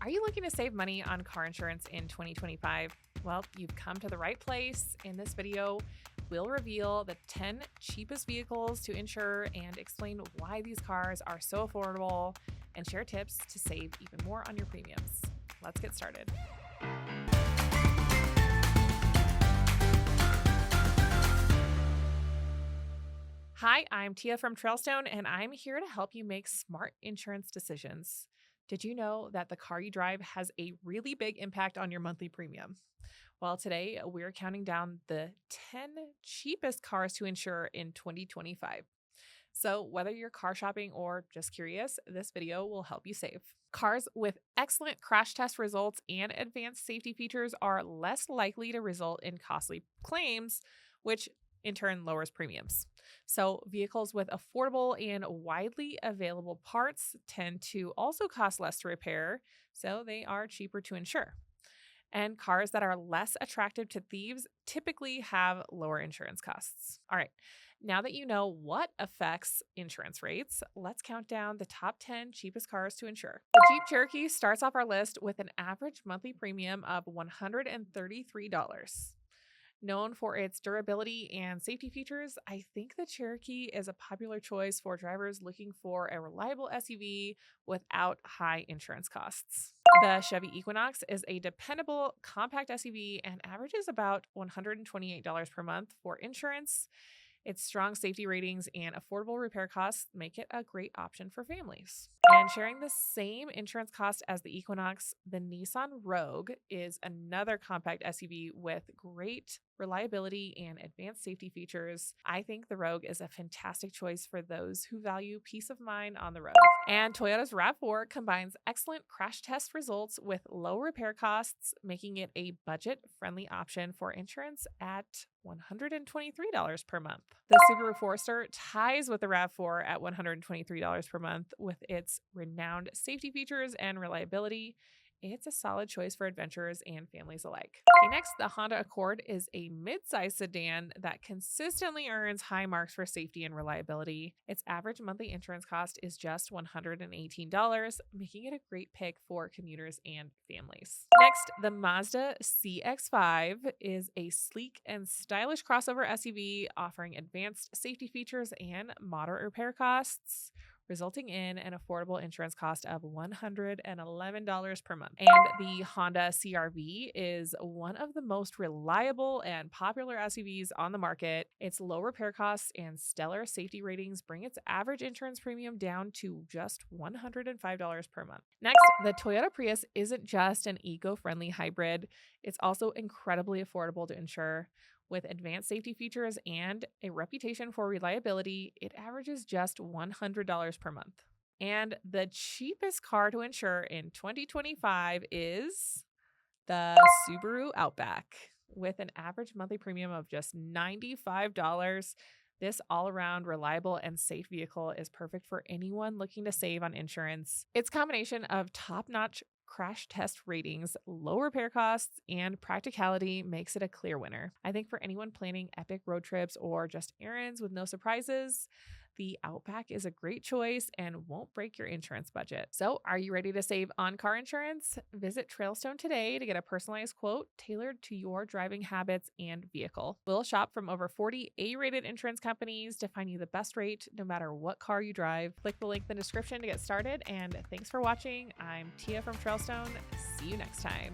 Are you looking to save money on car insurance in 2025? Well, you've come to the right place. In this video, we'll reveal the 10 cheapest vehicles to insure and explain why these cars are so affordable and share tips to save even more on your premiums. Let's get started. Hi, I'm Tia from Trailstone, and I'm here to help you make smart insurance decisions. Did you know that the car you drive has a really big impact on your monthly premium? Well, today we're counting down the 10 cheapest cars to insure in 2025. So, whether you're car shopping or just curious, this video will help you save. Cars with excellent crash test results and advanced safety features are less likely to result in costly claims, which in turn lowers premiums. So, vehicles with affordable and widely available parts tend to also cost less to repair, so they are cheaper to insure. And cars that are less attractive to thieves typically have lower insurance costs. All right, now that you know what affects insurance rates, let's count down the top 10 cheapest cars to insure. The Jeep Cherokee starts off our list with an average monthly premium of $133. Known for its durability and safety features, I think the Cherokee is a popular choice for drivers looking for a reliable SUV without high insurance costs. The Chevy Equinox is a dependable compact SUV and averages about $128 per month for insurance. Its strong safety ratings and affordable repair costs make it a great option for families. And sharing the same insurance cost as the Equinox, the Nissan Rogue is another compact SUV with great reliability and advanced safety features. I think the Rogue is a fantastic choice for those who value peace of mind on the road. And Toyota's RAV4 combines excellent crash test results with low repair costs, making it a budget-friendly option for insurance at $123 per month. The Subaru Forester ties with the RAV4 at $123 per month with its renowned safety features and reliability. It's a solid choice for adventurers and families alike. Okay, next, the Honda Accord is a mid-size sedan that consistently earns high marks for safety and reliability. Its average monthly insurance cost is just $118, making it a great pick for commuters and families. Next, the Mazda CX-5 is a sleek and stylish crossover SUV offering advanced safety features and moderate repair costs, resulting in an affordable insurance cost of $111 per month. And the Honda CR-V is one of the most reliable and popular SUVs on the market. Its low repair costs and stellar safety ratings bring its average insurance premium down to just $105 per month. Next, the Toyota Prius isn't just an eco-friendly hybrid. It's also incredibly affordable to insure. With advanced safety features and a reputation for reliability, it averages just $100 per month. And the cheapest car to insure in 2025 is the Subaru Outback. With an average monthly premium of just $95, this all-around reliable and safe vehicle is perfect for anyone looking to save on insurance. Its combination of top-notch crash test ratings, low repair costs, and practicality makes it a clear winner. I think for anyone planning epic road trips or just errands with no surprises, the Outback is a great choice and won't break your insurance budget. So, are you ready to save on car insurance? Visit Trailstone today to get a personalized quote tailored to your driving habits and vehicle. We'll shop from over 40 A-rated insurance companies to find you the best rate no matter what car you drive. Click the link in the description to get started, and thanks for watching. I'm Tia from Trailstone. See you next time.